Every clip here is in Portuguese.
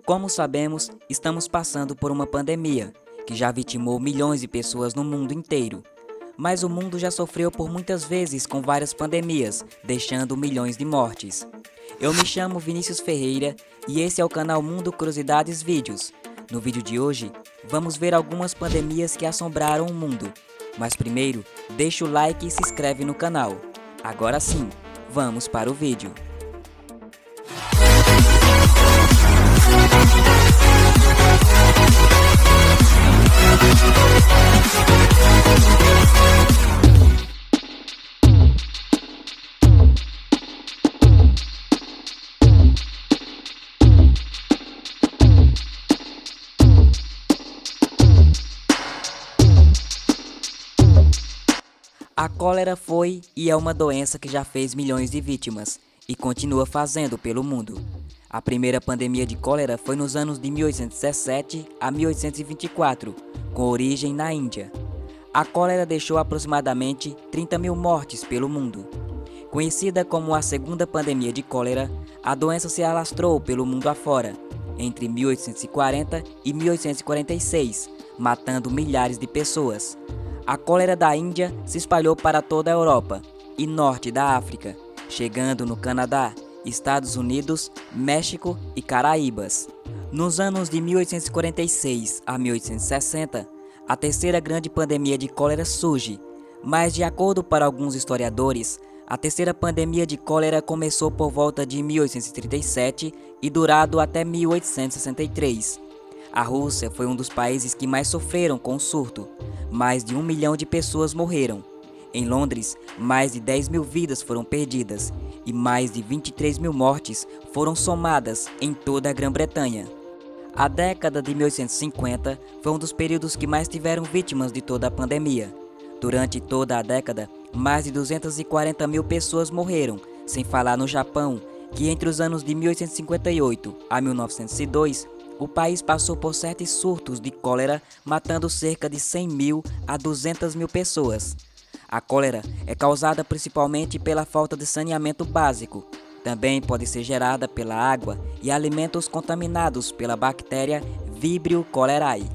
Como sabemos, estamos passando por uma pandemia, que já vitimou milhões de pessoas no mundo inteiro. Mas o mundo já sofreu por muitas vezes com várias pandemias, deixando milhões de mortes. Eu me chamo Vinícius Ferreira e esse é o canal Mundo Curiosidades Vídeos. No vídeo de hoje, vamos ver algumas pandemias que assombraram o mundo. Mas primeiro, deixa o like e se inscreve no canal. Agora sim, vamos para o vídeo. A cólera foi e é uma doença que já fez milhões de vítimas e continua fazendo pelo mundo. A primeira pandemia de cólera foi nos anos de 1817 a 1824, com origem na Índia. A cólera deixou aproximadamente 30 mil mortes pelo mundo. Conhecida como a segunda pandemia de cólera, a doença se alastrou pelo mundo afora, entre 1840 e 1846, matando milhares de pessoas. A cólera da Índia se espalhou para toda a Europa e norte da África, chegando no Canadá, Estados Unidos, México e Caraíbas. Nos anos de 1846 a 1860, a terceira grande pandemia de cólera surge, mas de acordo para alguns historiadores, a terceira pandemia de cólera começou por volta de 1837 e durado até 1863. A Rússia foi um dos países que mais sofreram com o surto. Mais de 1 milhão de pessoas morreram. Em Londres, mais de 10 mil vidas foram perdidas e mais de 23 mil mortes foram somadas em toda a Grã-Bretanha. A década de 1850 foi um dos períodos que mais tiveram vítimas de toda a pandemia. Durante toda a década, mais de 240 mil pessoas morreram, sem falar no Japão, que entre os anos de 1858 a 1902, o país passou por 7 surtos de cólera, matando cerca de 100 mil a 200 mil pessoas. A cólera é causada principalmente pela falta de saneamento básico. Também pode ser gerada pela água e alimentos contaminados pela bactéria Vibrio cholerae.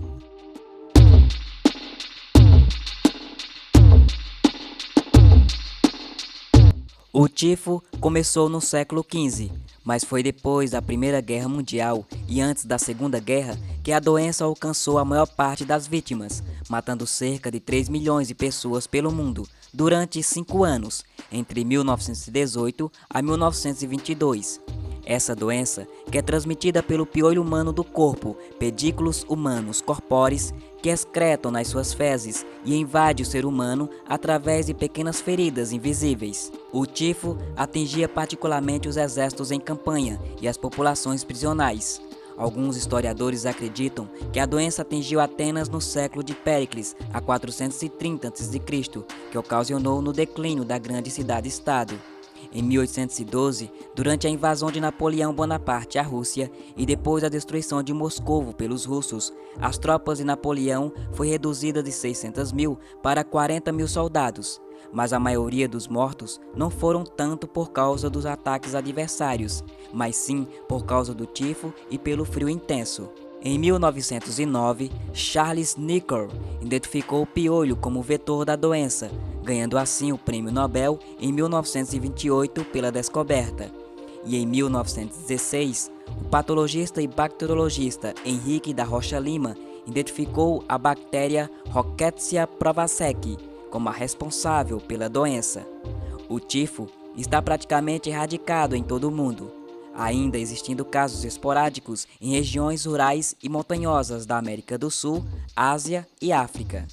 O tifo começou no século XV, mas foi depois da Primeira Guerra Mundial e antes da Segunda Guerra que a doença alcançou a maior parte das vítimas, matando cerca de 3 milhões de pessoas pelo mundo durante 5 anos, entre 1918 a 1922. Essa doença, que é transmitida pelo piolho humano do corpo, pedículos humanos corpóreos, que excretam nas suas fezes e invade o ser humano através de pequenas feridas invisíveis. O tifo atingia particularmente os exércitos em campanha e as populações prisionais. Alguns historiadores acreditam que a doença atingiu Atenas no século de Péricles, a 430 a.C., que ocasionou no declínio da grande cidade-estado. Em 1812, durante a invasão de Napoleão Bonaparte à Rússia e depois a destruição de Moscovo pelos russos, as tropas de Napoleão foi reduzida de 600 mil para 40 mil soldados. Mas a maioria dos mortos não foram tanto por causa dos ataques adversários, mas sim por causa do tifo e pelo frio intenso. Em 1909, Charles Nichols identificou o piolho como vetor da doença, ganhando assim o Prêmio Nobel em 1928 pela descoberta. E em 1916, o patologista e bacteriologista Henrique da Rocha Lima identificou a bactéria Rickettsia prowazekii como a responsável pela doença. O tifo está praticamente erradicado em todo o mundo, ainda existindo casos esporádicos em regiões rurais e montanhosas da América do Sul, Ásia e África.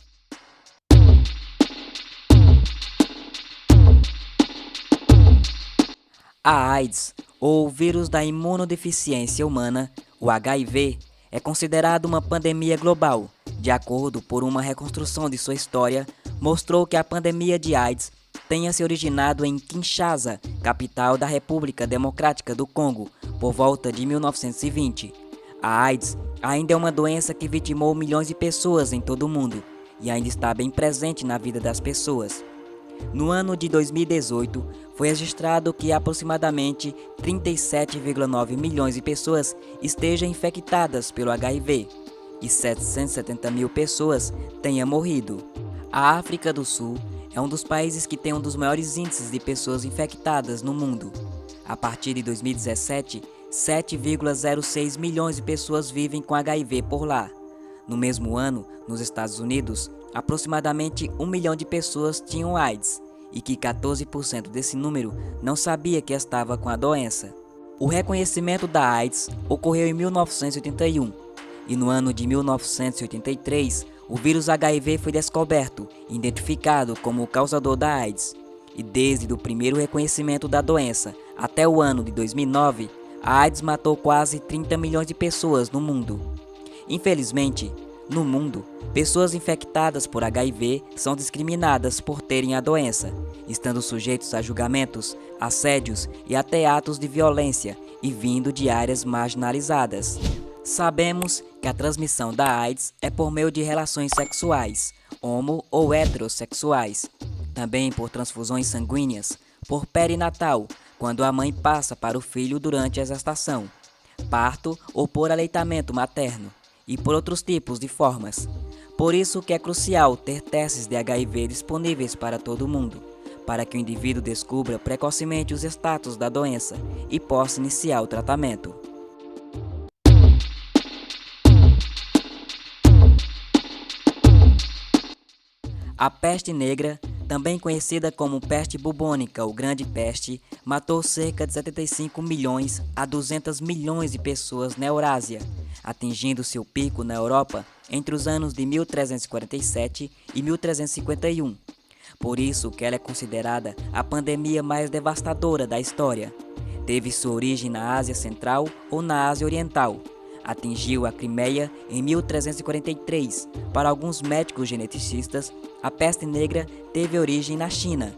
A AIDS, ou vírus da imunodeficiência humana, o HIV, é considerado uma pandemia global. De acordo por uma reconstrução de sua história, mostrou que a pandemia de AIDS tenha se originado em Kinshasa, capital da República Democrática do Congo, por volta de 1920. A AIDS ainda é uma doença que vitimou milhões de pessoas em todo o mundo e ainda está bem presente na vida das pessoas. No ano de 2018, foi registrado que aproximadamente 37,9 milhões de pessoas estejam infectadas pelo HIV e 770 mil pessoas tenham morrido. A África do Sul é um dos países que tem um dos maiores índices de pessoas infectadas no mundo. A partir de 2017, 7,06 milhões de pessoas vivem com HIV por lá. No mesmo ano, nos Estados Unidos, aproximadamente 1 milhão de pessoas tinham AIDS e que 14% desse número não sabia que estava com a doença. O reconhecimento da AIDS ocorreu em 1981 e no ano de 1983, o vírus HIV foi descoberto e identificado como o causador da AIDS. E desde o primeiro reconhecimento da doença até o ano de 2009, a AIDS matou quase 30 milhões de pessoas no mundo. Infelizmente, no mundo, pessoas infectadas por HIV são discriminadas por terem a doença, estando sujeitos a julgamentos, assédios e até atos de violência e vindo de áreas marginalizadas. Sabemos que a transmissão da AIDS é por meio de relações sexuais, homo ou heterossexuais, também por transfusões sanguíneas, por perinatal, quando a mãe passa para o filho durante a gestação, parto ou por aleitamento materno, e por outros tipos de formas. Por isso que é crucial ter testes de HIV disponíveis para todo mundo, para que o indivíduo descubra precocemente os status da doença e possa iniciar o tratamento. A peste negra, também conhecida como peste bubônica ou grande peste, matou cerca de 75 milhões a 200 milhões de pessoas na Eurásia, atingindo seu pico na Europa entre os anos de 1347 e 1351. Por isso que ela é considerada a pandemia mais devastadora da história. Teve sua origem na Ásia Central ou na Ásia Oriental. Atingiu a Crimeia em 1343. Para alguns médicos geneticistas, a peste negra teve origem na China.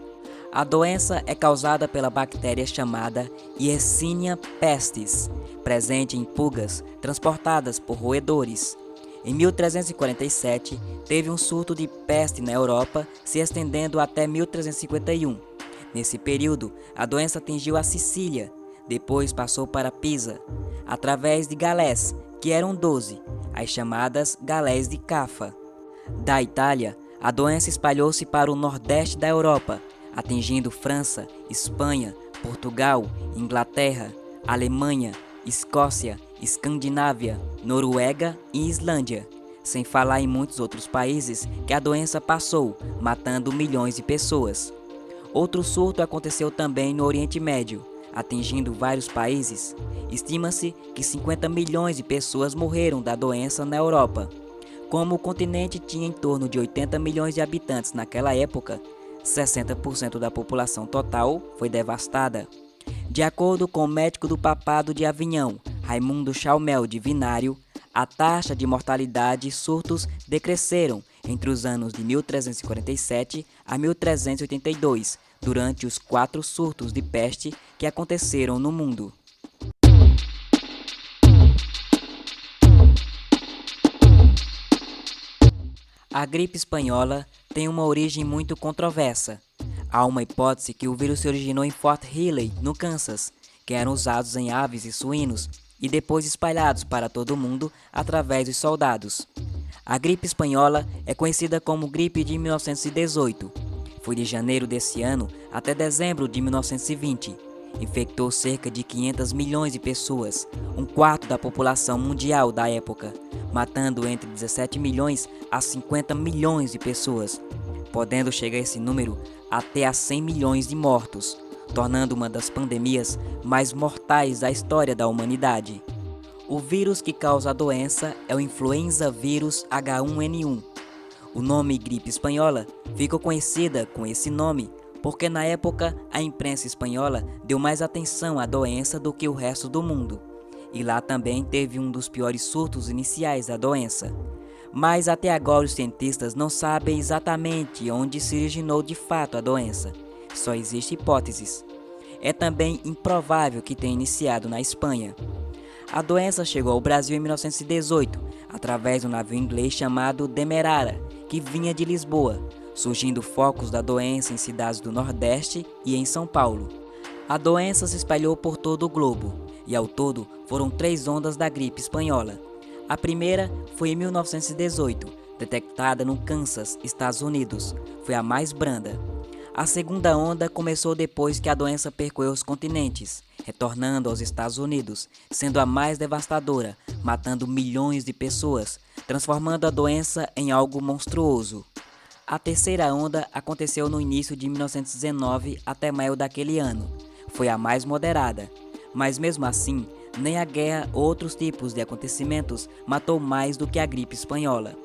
A doença é causada pela bactéria chamada Yersinia pestis, presente em pulgas transportadas por roedores. Em 1347, teve um surto de peste na Europa, se estendendo até 1351. Nesse período, a doença atingiu a Sicília, depois passou para Pisa, através de galés, que eram 12, as chamadas galés de Caffa. Da Itália, a doença espalhou-se para o nordeste da Europa, atingindo França, Espanha, Portugal, Inglaterra, Alemanha, Escócia, Escandinávia, Noruega e Islândia, sem falar em muitos outros países que a doença passou, matando milhões de pessoas. Outro surto aconteceu também no Oriente Médio, atingindo vários países. Estima-se que 50 milhões de pessoas morreram da doença na Europa. Como o continente tinha em torno de 80 milhões de habitantes naquela época, 60% da população total foi devastada. De acordo com o médico do Papado de Avignon, Raimundo Chaumel de Vinário, a taxa de mortalidade e surtos decresceram entre os anos de 1347 a 1382, durante os 4 surtos de peste que aconteceram no mundo. A gripe espanhola tem uma origem muito controversa. Há uma hipótese que o vírus se originou em Fort Riley, no Kansas, que eram usados em aves e suínos e depois espalhados para todo o mundo através dos soldados. A gripe espanhola é conhecida como gripe de 1918. Foi de janeiro desse ano até dezembro de 1920. Infectou cerca de 500 milhões de pessoas, um quarto da população mundial da época, matando entre 17 milhões a 50 milhões de pessoas, podendo chegar esse número até a 100 milhões de mortos, tornando uma das pandemias mais mortais da história da humanidade. O vírus que causa a doença é o influenza vírus H1N1. O nome gripe espanhola ficou conhecida com esse nome porque na época a imprensa espanhola deu mais atenção à doença do que o resto do mundo, e lá também teve um dos piores surtos iniciais da doença. Mas até agora os cientistas não sabem exatamente onde se originou de fato a doença, só existem hipóteses. É também improvável que tenha iniciado na Espanha. A doença chegou ao Brasil em 1918, através de um navio inglês chamado Demerara, que vinha de Lisboa, surgindo focos da doença em cidades do Nordeste e em São Paulo. A doença se espalhou por todo o globo, e ao todo foram 3 ondas da gripe espanhola. A primeira foi em 1918, detectada no Kansas, Estados Unidos. Foi a mais branda. A segunda onda começou depois que a doença percorreu os continentes, retornando aos Estados Unidos, sendo a mais devastadora, matando milhões de pessoas, transformando a doença em algo monstruoso. A terceira onda aconteceu no início de 1919 até maio daquele ano. Foi a mais moderada, mas mesmo assim, nem a guerra ou outros tipos de acontecimentos matou mais do que a gripe espanhola.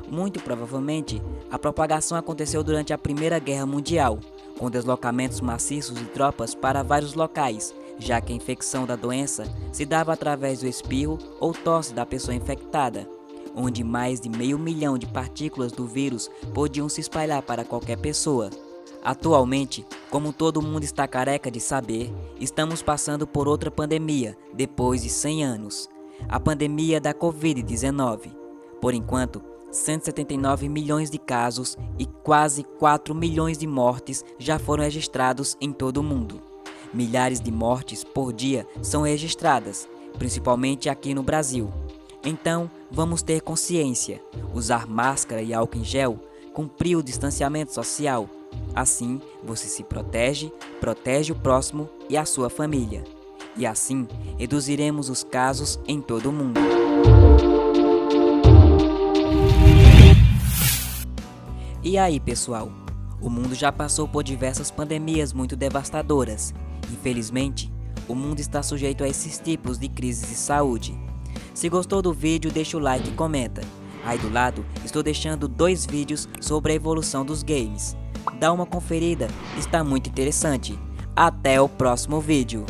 Muito provavelmente, a propagação aconteceu durante a Primeira Guerra Mundial, com deslocamentos maciços de tropas para vários locais, já que a infecção da doença se dava através do espirro ou tosse da pessoa infectada, onde mais de 500 mil de partículas do vírus podiam se espalhar para qualquer pessoa. Atualmente, como todo mundo está careca de saber, estamos passando por outra pandemia depois de 100 anos, a pandemia da Covid-19. Por enquanto, 179 milhões de casos e quase 4 milhões de mortes já foram registrados em todo o mundo. Milhares de mortes por dia são registradas, principalmente aqui no Brasil. Então, vamos ter consciência, usar máscara e álcool em gel, cumprir o distanciamento social. Assim, você se protege, protege o próximo e a sua família. E assim, reduziremos os casos em todo o mundo. E aí, pessoal? O mundo já passou por diversas pandemias muito devastadoras. Infelizmente, o mundo está sujeito a esses tipos de crises de saúde. Se gostou do vídeo, deixa o like e comenta. Aí do lado, estou deixando 2 vídeos sobre a evolução dos games. Dá uma conferida, está muito interessante. Até o próximo vídeo.